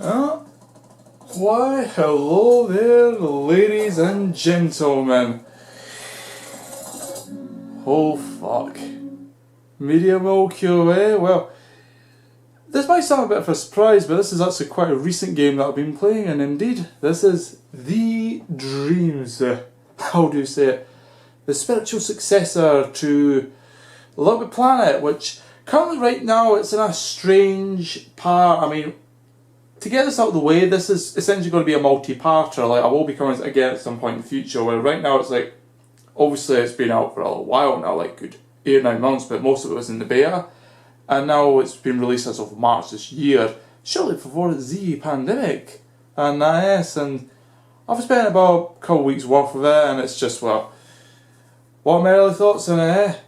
Oh, why, hello there, ladies and gentlemen. Oh, fuck. Medieval QA? Well, this might sound a bit of a surprise, but this is actually quite a recent game that I've been playing, and indeed, this is The Dreams. How do you say it? The spiritual successor to Little Big Planet, which currently right now it's in a strange part. I mean, to get this out of the way, this is essentially going to be a multi-parter. Like, I will be coming again at some point in the future, where right now it's like, obviously it's been out for a little while now, like good 8 or 9 months, but most of it was in the beta. And now it's been released as of March this year, shortly before the pandemic. And yes, and I've spent about a couple of weeks worth of it, and it's just, well, what are my early thoughts on it,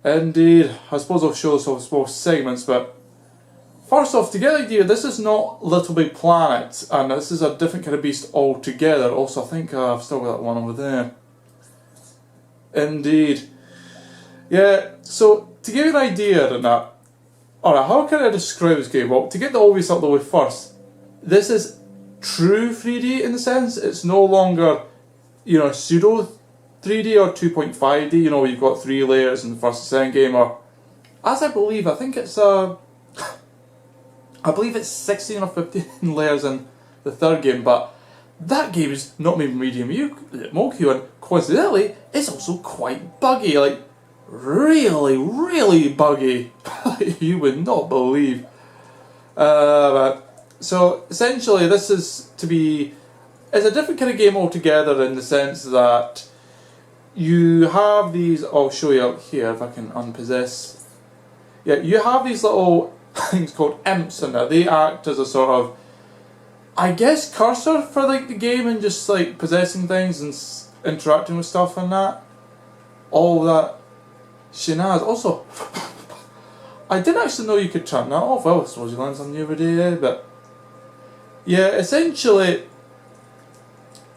Indeed, I suppose I'll show this off small segments, but first off, to get an idea, this is not Little Big Planet, and this is a different kind of beast altogether. Also, I think I've still got that one over there. Indeed. Yeah, so to give you an idea on that, alright, how can I describe this game? Well, to get the obvious out of the way first, this is true 3D in the sense, it's no longer, pseudo 3D or 2.5D, where you've got 3 layers in the first and second game, or, as I believe it's I believe it's 16 or 15 layers in the third game, but that game is not made medium Moku, and coincidentally, it's also quite buggy, like, really, really buggy. You would not believe. So, essentially, this is it's a different kind of game altogether in the sense that you have these, I'll show you out here if I can unpossess. Yeah, you have these little things called imps in there. They act as a sort of, I guess, cursor for like the game and just like possessing things and interacting with stuff and that. All that shenanigans. Also, I didn't actually know you could turn that off. Well, I suppose you learn something new every day, but yeah, essentially,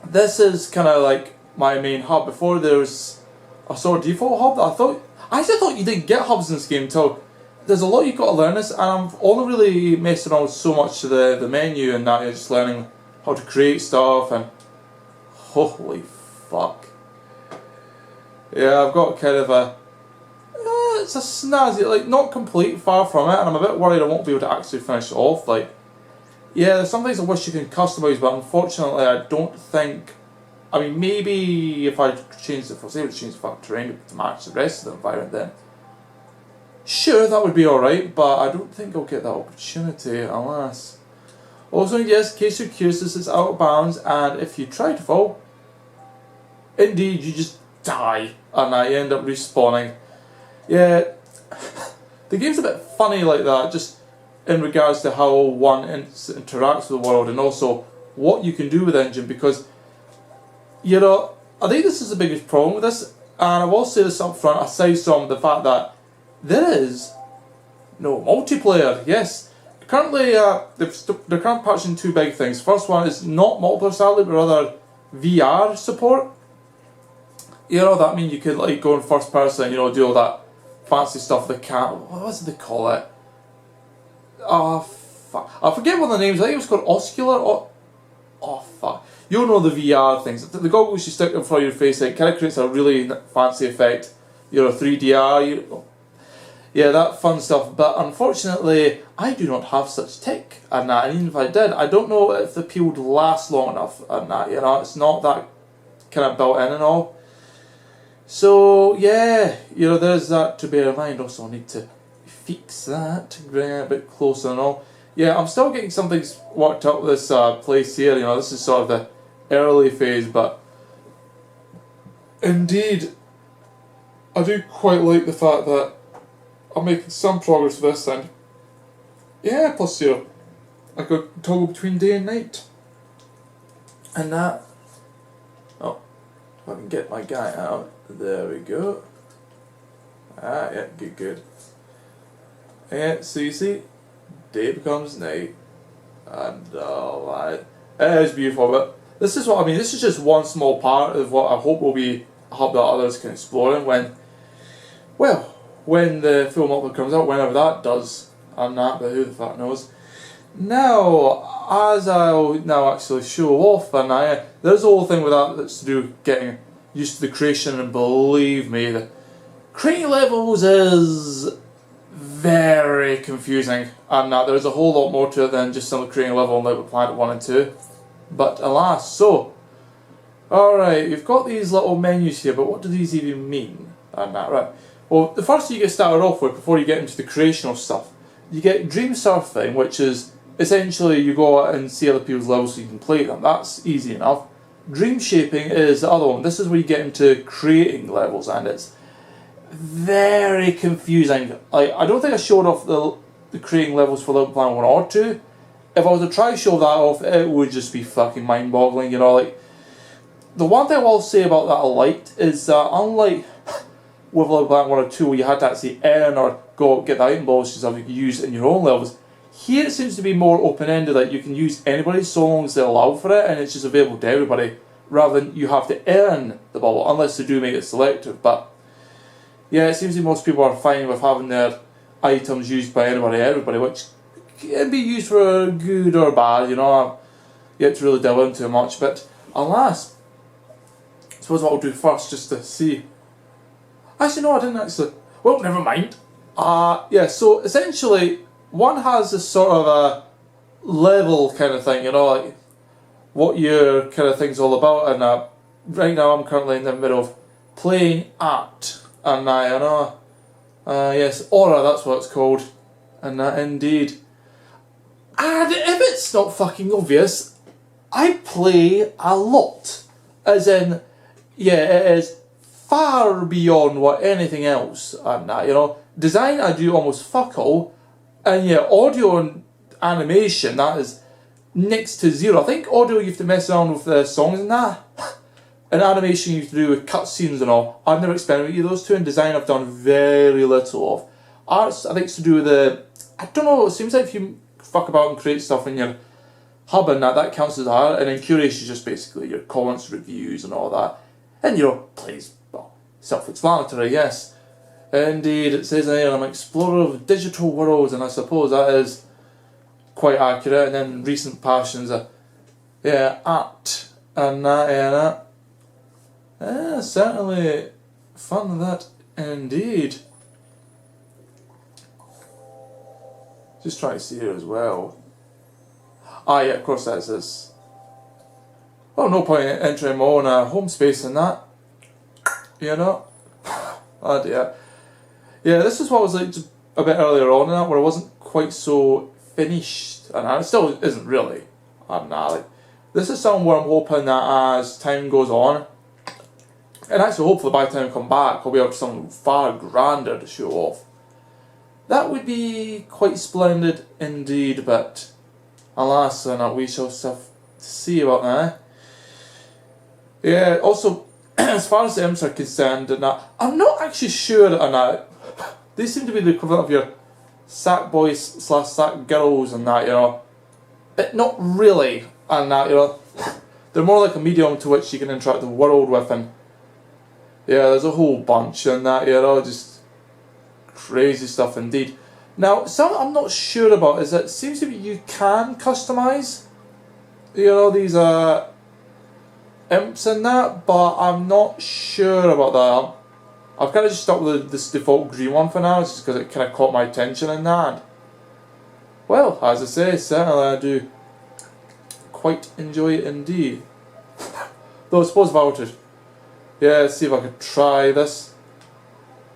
this is kind of like my main hub. Before there was a sort of default hub that I actually thought you didn't get hubs in this game until there's a lot you've got to learn this, and I've only really messed around with so much of the menu and that, just learning how to create stuff, and holy fuck. Yeah, I've got kind of a, it's a snazzy, like not complete, far from it, and I'm a bit worried I won't be able to actually finish it off. Like, yeah, there's some things I wish you can customise, but unfortunately I don't think, I mean, maybe if I changed it, if I was able to change the fucking terrain to match the rest of the environment, then sure, that would be alright, but I don't think I'll get that opportunity, alas. Also, yes, in case you're curious, this is out of bounds, and if you try to fall, indeed, you just die, and I end up respawning. Yeah, the game's a bit funny like that, just in regards to how one interacts with the world, and also what you can do with the engine, because, I think this is the biggest problem with this, and I will say this up front, aside from the fact that there is no multiplayer. Yes, currently they're currently patching 2 big things. First one is not multiplayer sadly, but rather VR support. That means you could like go in first person, do all that fancy stuff. The cat, what was it they call it? Fuck, I forget what the name is. I think it was called Oscular. Oh fuck, you'll know the VR things. The goggles you stick in front of your face, it kind of creates a really fancy effect. 3DR. Yeah, that fun stuff, but unfortunately, I do not have such tech and that, and even if I did, I don't know if the appeal would last long enough and that, it's not that kind of built in and all. So, yeah, there's that to bear in mind. Also, I need to fix that to bring it a bit closer and all. Yeah, I'm still getting some things worked out with this place here, this is sort of the early phase, but indeed, I do quite like the fact that I'm making some progress with this, and yeah, plus I could toggle between day and night, and that. Oh, if I can get my guy out, there we go. Yeah, good. Yeah, so you see, day becomes night, and it is beautiful. But this is what I mean. This is just one small part of what I hope will be a hub that others can explore, and when the full multiplayer comes out, whenever that does, and that, but who the fuck knows. Now, as I'll now actually show off, and there's a whole thing with that that's to do with getting used to the creation, and believe me, the creating levels is very confusing, and there's a whole lot more to it than just simply creating a level on Little Planet 1 and 2. But alas, so, alright, you've got these little menus here, but what do these even mean? And right. Well, the first thing you get started off with, before you get into the creational stuff, you get dream surfing, which is essentially you go out and see other people's levels so you can play them. That's easy enough. Dream shaping is the other one. This is where you get into creating levels, and it's very confusing. I don't think I showed off the creating levels for Little Planet 1 or 2. If I was to try to show that off, it would just be fucking mind-boggling, you know, like... The one thing I will say about that I liked is that unlike with Little Planet 1 or 2 where you had to actually earn or go get the item balls yourself you could use in your own levels, here it seems to be more open-ended, that you can use anybody so long as they allow for it, and it's just available to everybody, rather than you have to earn the bubble, unless they do make it selective. But yeah, it seems that most people are fine with having their items used by everybody, which can be used for good or bad, you know, I've yet to really delve into much. But alas, I suppose what I'll do first, just to see... Actually no, I didn't actually... Well, never mind. Yeah, so essentially, one has this sort of a level kind of thing, you know, like what your kind of thing's all about, and right now I'm currently in the middle of playing at, and you know, yes, Aura, that's what it's called, and indeed. And if it's not fucking obvious, I play a lot, as in, yeah, it is far beyond what anything else, and you know, design I do almost fuck all, and yeah, audio and animation, that is next to zero. I think audio you have to mess around with the songs and that, and animation you have to do with cutscenes and all. I've never experimented with those two, and design I've done very little of. Arts, I think it's to do with the, I don't know, it seems like if you fuck about and create stuff in your hub and that counts as art, and then curation is just basically your comments, reviews and all that. And you know, plays, well, self-explanatory, yes. Indeed, it says here, I'm an explorer of digital worlds, and I suppose that is quite accurate. And then recent passions are, yeah, art, and that, yeah, certainly fun that indeed. Just try to see here as well. Yeah, of course that is this. Well, no point in entering my own home space and that, you know. Oh dear. Yeah, this is what I was like just a bit earlier on in that, where I wasn't quite so finished, and it still isn't really. Like, this is something where I'm hoping that as time goes on, and actually hopefully by the time I come back, I'll be able to something far grander to show off. That would be quite splendid indeed, but alas, we shall have to see about that. Yeah, also, as far as the imps are concerned, and I'm not actually sure on that. They seem to be the equivalent of your sack boys / sack girls and that, you know. But not really, and that, you know. They're more like a medium to which you can interact the world with, and yeah, there's a whole bunch and that, you know, just crazy stuff indeed. Now, something I'm not sure about is that it seems to be you can customise, you know, these imps and that, but I'm not sure about that. I've kind of just stuck with this default green one for now, just because it kind of caught my attention in that. Well, as I say, certainly I do quite enjoy it indeed. Though I suppose if I were to, yeah, let's see if I could try this.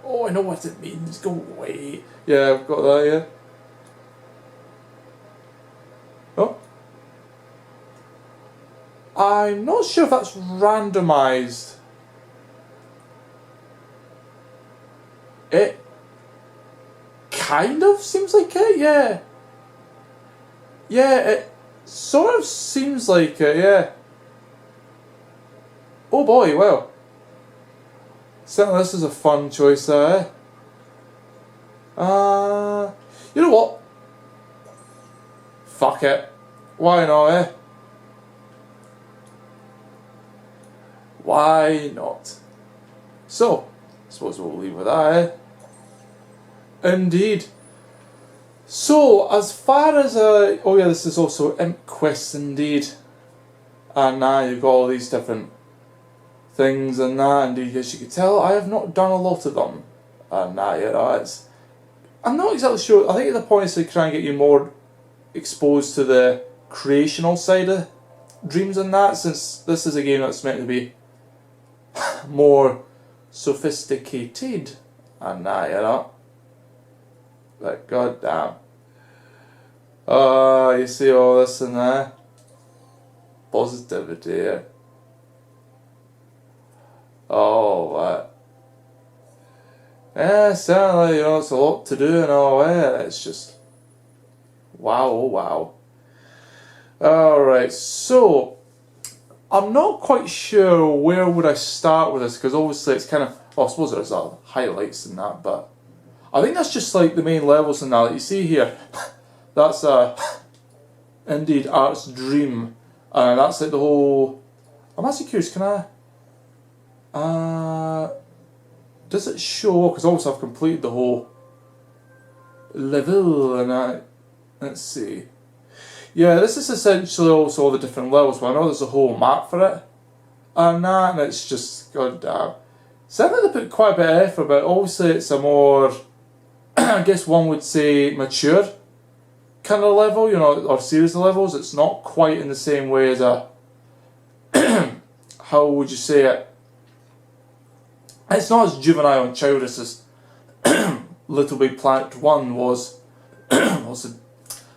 Oh, I know what it means, go away. Yeah, I've got that, yeah. Oh. I'm not sure if that's randomised. It kind of seems like it, yeah. Yeah, it sort of seems like it, yeah. Oh boy, well. Certainly this is a fun choice there. You know what? Fuck it. Why not, eh? Why not? So, I suppose we'll leave with that, eh? Indeed. So, as far as, oh yeah, this is also imp quests indeed. And now you've got all these different things and that, indeed, as you can tell, I have not done a lot of them. And now, you know, I'm not exactly sure, I think the point is to try and get you more exposed to the creational side of Dreams and that, since this is a game that's meant to be more sophisticated. And now, you know. Like, goddamn. Oh, you see all this and that. Positivity here. Oh, what? Yeah, certainly, you know, it's a lot to do and all that. It's just, wow, oh wow. Alright, so, I'm not quite sure where would I start with this, because obviously it's kind of, well, I suppose there's highlights and that, but I think that's just like the main levels and that you see here. That's indeed Art's Dream, and that's like the whole. I'm actually curious. Can I? Does it show? Because obviously I've completed the whole level, and let's see. Yeah, this is essentially also all the different levels, but I know there's a whole map for it, and it's just goddamn. Certainly they put quite a bit of effort, but obviously it's a more, I guess one would say, mature kind of level, you know, or series of levels. It's not quite in the same way as a, how would you say it? It's not as juvenile and childish as Little Big Planet 1 was. Also,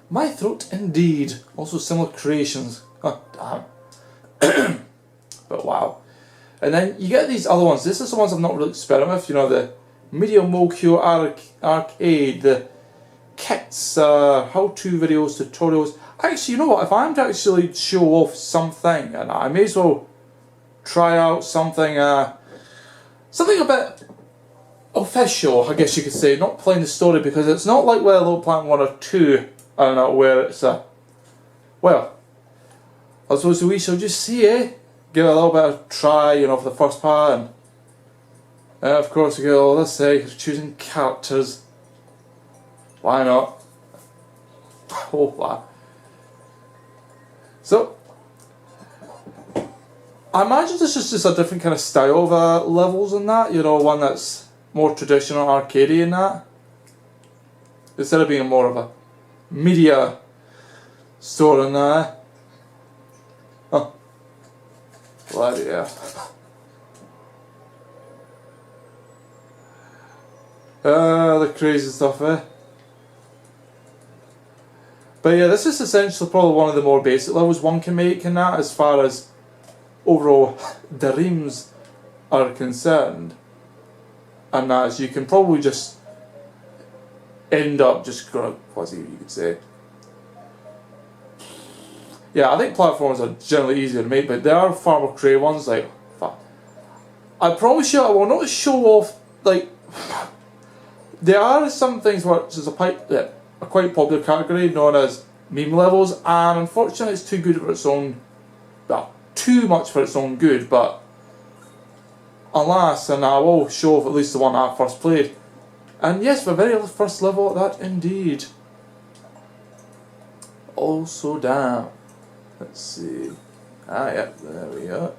my throat indeed. Also similar creations. Oh, damn. But wow. And then you get these other ones. This is the ones I've not really experimented with. You know, the Media Mokyo Arcade, the kits, how-to videos, tutorials. Actually, you know what? If I'm to actually show off something, and I may as well try out something, something a bit official, I guess you could say. Not playing the story, because it's not like with Little Planet 1 or 2, I don't know, where it's well, I suppose we shall just see, give it a little bit of try, you know, for the first part, and of course we get all this, choosing characters. Why not? Oh, wow. So, I imagine this is just a different kind of style of levels and that, you know, one that's more traditional arcadey and that. Instead of being more of a media store and that. Oh. Bloody hell. The crazy stuff, But yeah, this is essentially probably one of the more basic levels one can make in that, as far as overall dreams are concerned. And that is, you can probably just end up just going fuzzy, you could say. Yeah, I think platforms are generally easier to make, but there are far more creative ones, like, fuck. I promise you I will not show off, like, there are some things where there's a quite popular category known as meme levels, and unfortunately it's too good for its own, well, too much for its own good, but alas, and I will show off at least the one I first played. And yes, the very first level at that indeed. Also damn. Let's see. Yeah, there we go.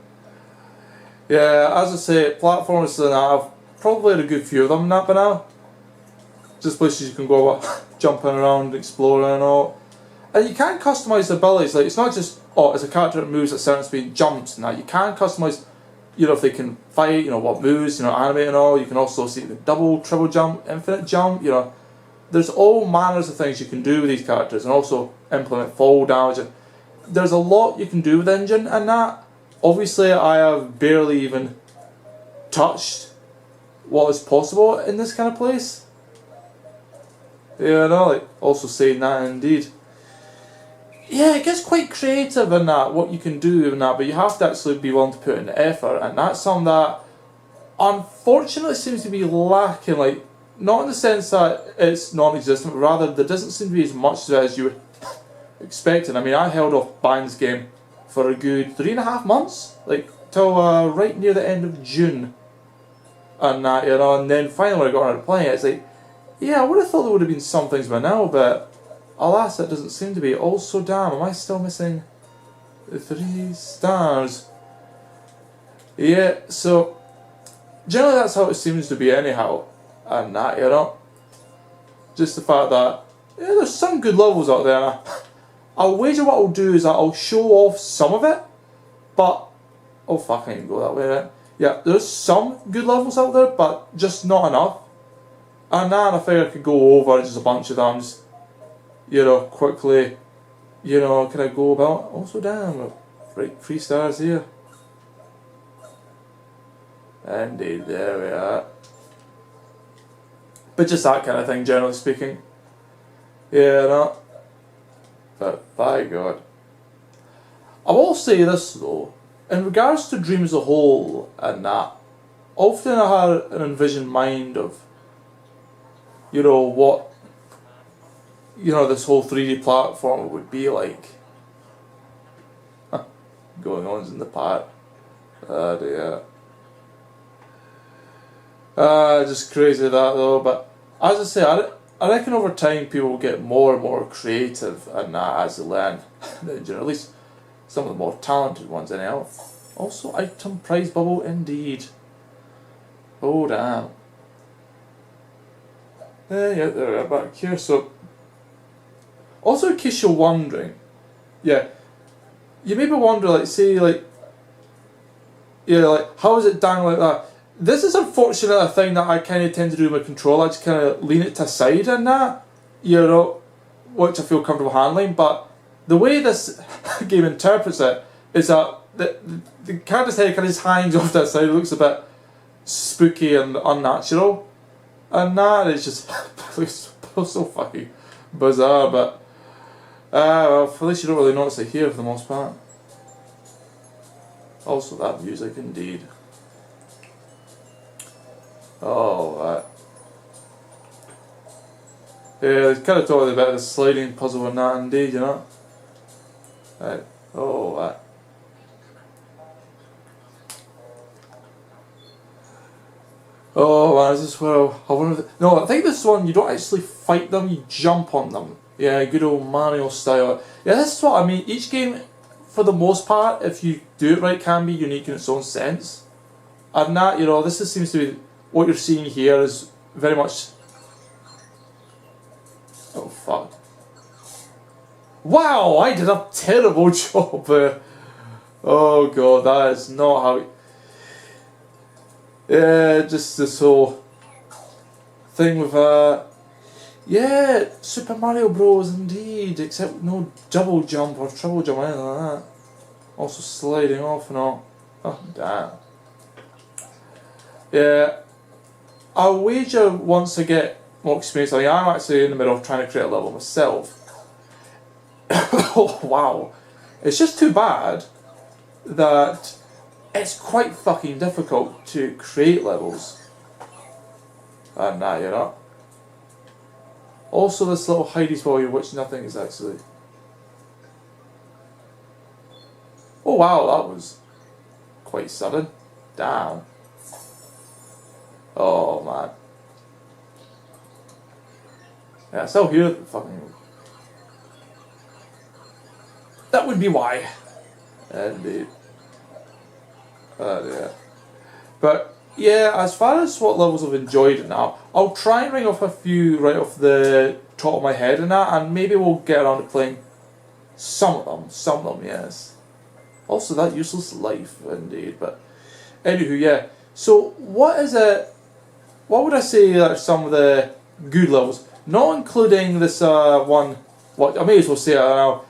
Yeah, as I say, platforms and I've probably had a good few of them now by now. Just places you can go jumping around, exploring and all. And you can customise the abilities, like it's not just, oh, as a character that moves at certain speed, jumps and that. You can customise, you know, if they can fight, you know, what moves, you know, animate and all. You can also see the double, triple jump, infinite jump, you know. There's all manners of things you can do with these characters, and also implement fall damage. There's a lot you can do with engine and that. Obviously I have barely even touched what is possible in this kind of place. Yeah, no, like, also saying that indeed. Yeah, it gets quite creative in that, what you can do in that, but you have to actually be willing to put in the effort, and that's something that unfortunately seems to be lacking, like, not in the sense that it's non-existent, but rather there doesn't seem to be as much of it as you were expecting. I mean, I held off buying this game for a good 3.5 months, like, till right near the end of June, and that, you know, and then finally when I got around to playing it, it's like, Yeah, I would have thought there would have been some things by now, but alas, it doesn't seem to be. Also, damn, am I still missing the 3 stars? Yeah, so generally that's how it seems to be anyhow, and that, you know. Just the fact that, yeah, there's some good levels out there. I'll wager what I'll do is that I'll show off some of it, but, oh fuck, I didn't go that way, right? Yeah, there's some good levels out there, but just not enough. And then I figure I could go over just a bunch of them, just, you know, quickly, you know, can I go about? Also, damn, right, 3 stars here. Indeed, there we are. But just that kind of thing, generally speaking. Yeah, no. But by God. I will say this though, in regards to Dream as a whole and that, often I had an envisioned mind of, you know, what, you know, this whole 3D platform would be like. Going on in the part. Oh dear. Just crazy that though, but as I say, I reckon over time people will get more and more creative and that as they learn. You know, at least some of the more talented ones anyhow. Also, item prize bubble indeed. Oh damn. Yeah, there we are back here. So, also in case you're wondering, yeah, you maybe wonder, like, say, like, yeah, like, how is it done like that? This is unfortunately a thing that I kind of tend to do with my controller. I just kind of lean it to side and that, you know, which I feel comfortable handling. But the way this game interprets it is that the character's head kind of just hangs off that side. It looks a bit spooky and unnatural, and that is just so fucking bizarre. But well, at least you don't really notice it here for the most part. Also, that music indeed. Oh, right. Yeah, it's kind of talking about the sliding puzzle and that indeed, you know. Right. Oh, right. Oh man, is this where I wonder if no, I think this one you don't actually fight them, you jump on them. Yeah, good old Mario style. Yeah, this is what I mean. Each game, for the most part, if you do it right, can be unique in its own sense. And that, you know, seems to be what you're seeing here is very much. Oh fuck! Wow, I did a terrible job. Oh god, that is not how. Yeah, just this whole thing with yeah, Super Mario Bros. Indeed, except no double jump or triple jump or anything like that. Also sliding off and all. Oh damn. Yeah, I'll wager once I get more experience. I mean, I'm actually in the middle of trying to create a level myself. Oh wow, it's just too bad that it's quite fucking difficult to create levels. And that, you know. Also, this little hidey spot here, which nothing is actually. Oh wow, that was quite sudden. Damn. Oh man. Yeah, I still hear the fucking. That would be why. Indeed. Yeah. But yeah, as far as what levels I've enjoyed it now, I'll try and ring off a few right off the top of my head and that, and maybe we'll get around to playing some of them, yes. Also that useless life, indeed. But anywho, yeah. So what is it? What would I say are some of the good levels? Not including this one. What I may as well say now.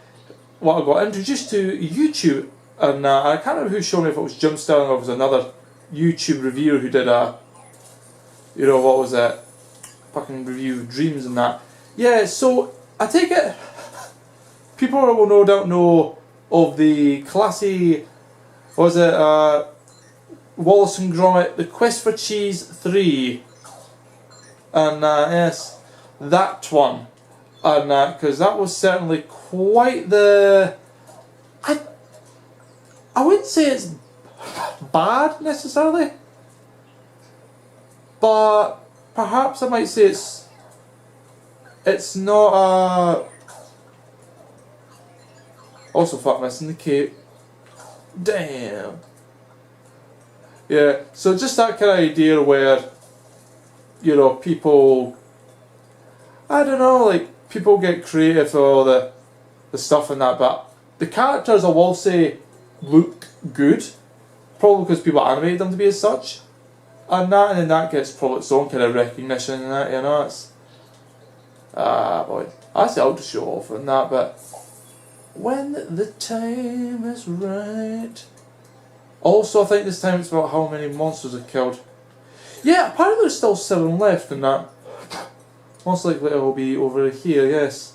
What I got introduced to YouTube. And I can't remember who showed me, if it was Jim Sterling or it was another YouTube reviewer who did a, you know, what was it, fucking review of Dreams and that. Yeah, so I take it, people will no doubt know of the classy, what was it, Wallace and Gromit, The Quest for Cheese 3. And yes, that one. And because that was certainly quite the, I wouldn't say it's bad necessarily, but perhaps I might say it's it's not a... Also, fuck, missing the cape. Damn. Yeah, so just that kind of idea where, you know, people, I don't know, like, people get creative for all the stuff and that, but the characters, I will say, look good. Probably because people animated them to be as such. And then that gets probably its own kind of recognition and that, you know, it's... Ah, boy. I say I'll just show off and that, but... When the time is right... Also, I think this time it's about how many monsters are killed. Yeah, apparently there's still 7 left and that. Most likely it will be over here, yes.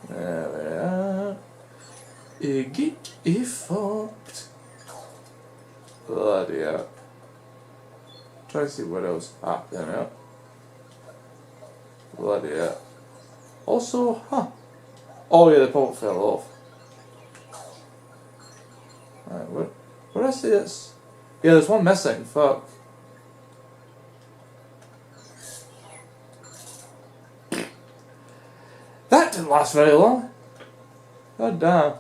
There we are. Get fucked. Bloody hell. Try to see what else. Ah, there we are. Bloody hell. Also, huh. Oh yeah, the pump fell off. Right, where I see this? Yeah, there's one missing, fuck. That didn't last very long. God damn.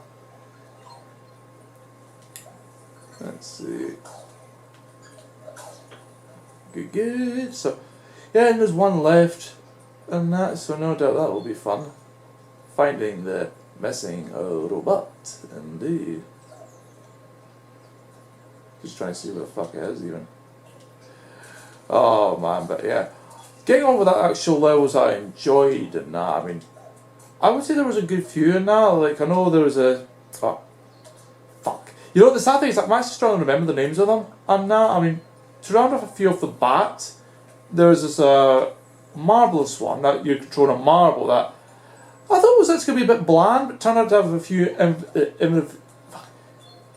Let's see. Good. So, yeah, and there's one left. And that, so no doubt that will be fun. Finding the missing robot, indeed. Just trying to see where the fuck it is, even. Oh man, but yeah. Getting on with that actual levels I enjoyed and that, I mean, I would say there was a good few in that. Like, I know there was a... Oh, fuck. You know, the sad thing is, I'm actually struggling to remember the names of them. And that, I mean, to round off a few off the bat, there's this marvelous one that you're controlling a marble that I thought was actually going to be a bit bland, but turned out to have a few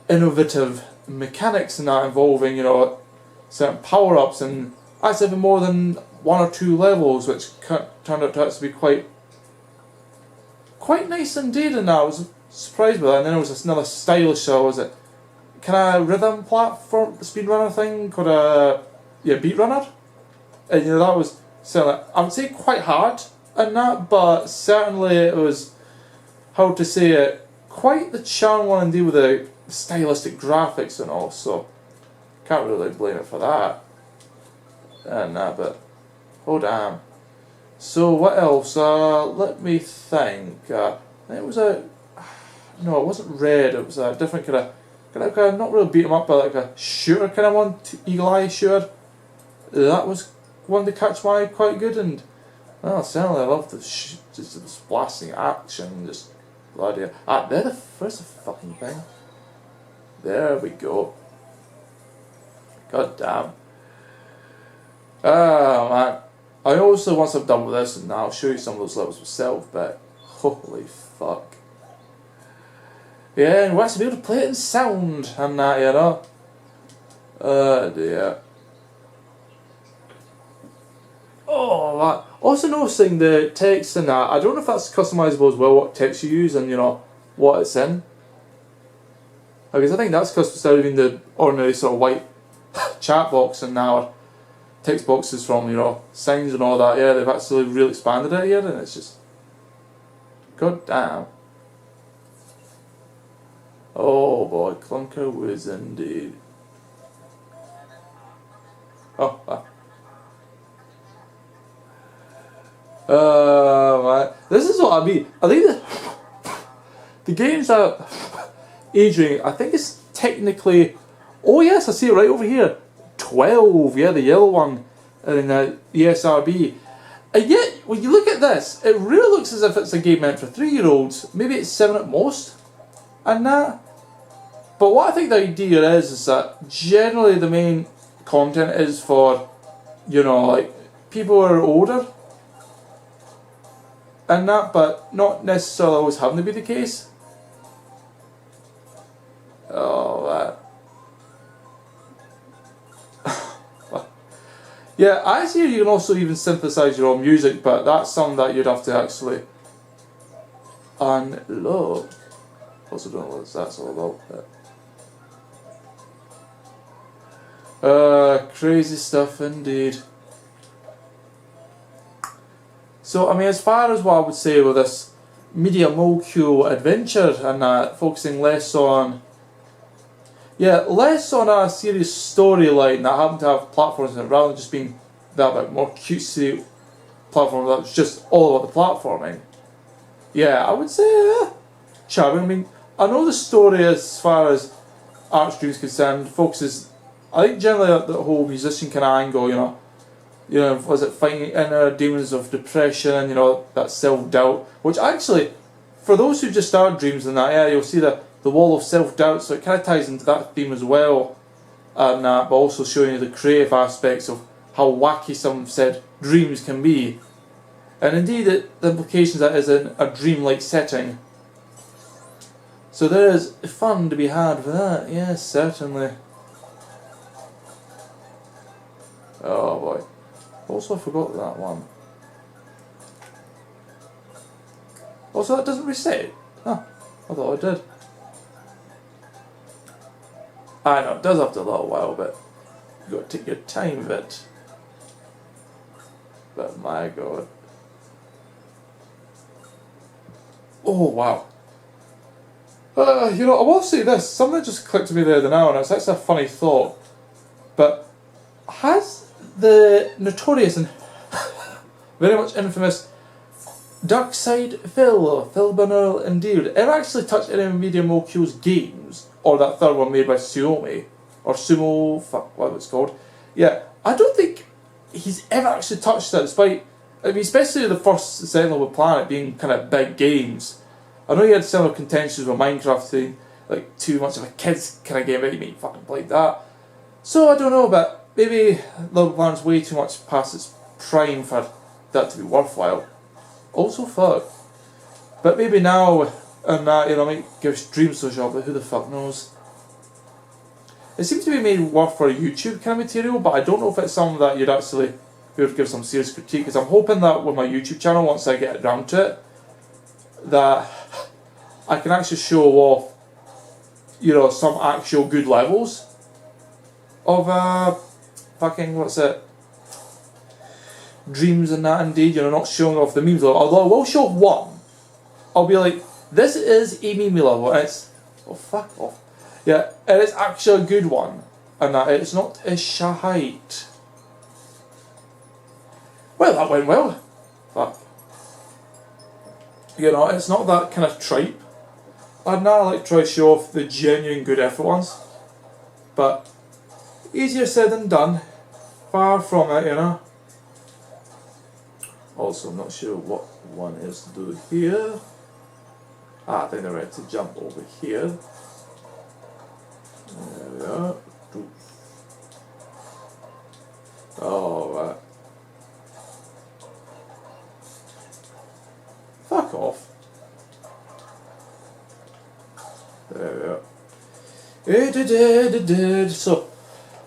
innovative mechanics in that involving, you know, certain power-ups and actually having more than 1 or 2 levels, which turned out to actually be quite nice indeed. And I was surprised by that. And then there was another stylish, was it kind of rhythm platform speedrunner thing called Beat Runner, and you know that was certainly, I would say, quite hard in that, but certainly it was, how to say it, quite the charm one indeed with the stylistic graphics and all. So can't really blame it for that. And that, but oh damn. So what else? Let me think. It was a no, it wasn't red. It was a different kind of not really beat 'em up, but like a shooter kind of one, eagle eye shooter. That was one to catch my eye quite good, and well, certainly I loved the just this blasting action, just bloody. Where's the fucking thing? There we go. God damn. Ah man. I also, once I'm done with this, and I'll show you some of those levels myself, but holy fuck. Yeah, and we're actually able to play it in sound and that, you know. Oh dear. Oh, that. Also noticing the text in that, I don't know if that's customizable as well, what text you use and, you know, what it's in. Because I think that's customized in the ordinary sort of white chat box and now text boxes from, you know, signs and all that. Yeah, they've actually really expanded it here, and it's just, god damn. Oh boy, clunker whiz indeed. Oh, man. This is what I mean. I think the games that aging, I think it's technically, oh yes, I see it right over here. 12, yeah, the yellow one, and the ESRB. And yet, when you look at this, it really looks as if it's a game meant for 3-year-olds. Maybe it's 7 at most, and that. But what I think the idea is that generally the main content is for, you know, like, people who are older, and that, but not necessarily always having to be the case. Oh, that. Yeah, I see you can also even synthesize your own music, but that's something that you'd have to actually unlock. Also don't know what that's all about. But crazy stuff indeed. So, I mean, as far as what I would say with this media molecule adventure and that, focusing less on, less on a serious storyline that happened to have platforms in it, rather than just being that bit more cutesy platform that was just all about the platforming. Yeah, I would say charming. I mean, I know the story as far as Archstream is concerned focuses, I think generally the whole musician kind of angle, was it fighting inner demons of depression, that self-doubt, which actually, for those who just started Dreams in that, you'll see the wall of self-doubt, so it kind of ties into that theme as well, and but also showing you the creative aspects of how wacky some said dreams can be, and indeed the implications that is in a dream-like setting. So there is fun to be had for that, yes, certainly. Oh boy. Also, I forgot that one. Also, that doesn't reset. Huh, I thought it did. I know, it does after a little while, but you've got to take your time with it. But my god. Oh, wow. I will say this, something just clicked to me the other now, and it's actually a funny thought. But has the notorious and very much infamous Dark Side Phil Bernal indeed, ever actually touched any of Media Molecule's games? Or that third one made by Suomi? Or Sumo, fuck, what it's called. Yeah, I don't think he's ever actually touched that, despite, I mean, especially the first Sentinel with Planet being kind of big games. I know you had similar contentions with Minecraft thing, like too much of a kid's kind of game, but you make fucking play that. So I don't know, but maybe Little Planet's way too much past its prime for that to be worthwhile. Also fuck. But maybe now, and that, might give Dreams a shot, but who the fuck knows. It seems to be made worth for YouTube kind of material, but I don't know if it's something that you'd actually be able to give some serious critique, because I'm hoping that with my YouTube channel, once I get around to it, that I can actually show off, some actual good levels of Dreams and that indeed, not showing off the memes level. Although I will show one. I'll be like, this is a meme level, and it's, oh fuck off. Yeah, and it's actually a good one, and that it's not a shite. Well, that went well. Fuck. It's not that kind of tripe. I'd now like to try to show off the genuine good effort ones. But, easier said than done. Far from it, Also, I'm not sure what one is to do here. I think they're ready to jump over here. There we are. Alright. Fuck off. There we are. So,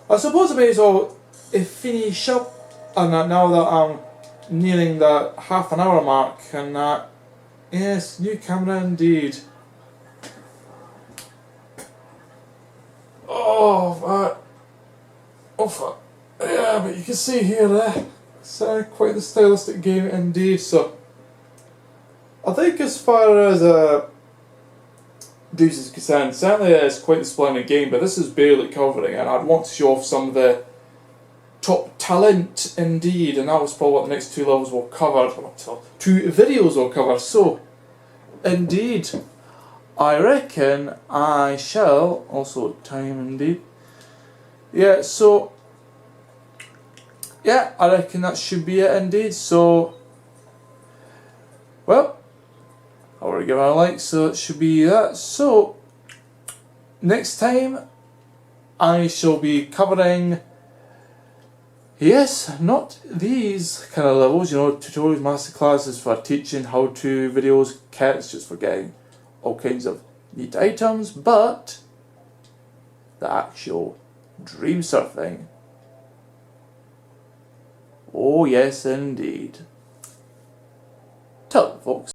I suppose I may as well finish up on that now that I'm nearing that half an hour mark, and that, yes, new camera indeed. Oh fuck. Yeah, but you can see here, it's quite the stylistic game indeed. So, I think as far as Dreams is concerned, certainly it's quite the splendid game, but this is barely covering, and I'd want to show off some of the top talent indeed, and that was probably what the next two levels will cover, two videos will cover. So, indeed, I reckon I shall, also time indeed, yeah, so, yeah, I reckon that should be it indeed. So, well, I already give it a like, so it should be that. So, next time I shall be covering, yes, not these kind of levels, tutorials, masterclasses for teaching how-to videos, kits just for getting all kinds of neat items, but the actual dream surfing. Oh yes, indeed. Tell them, folks.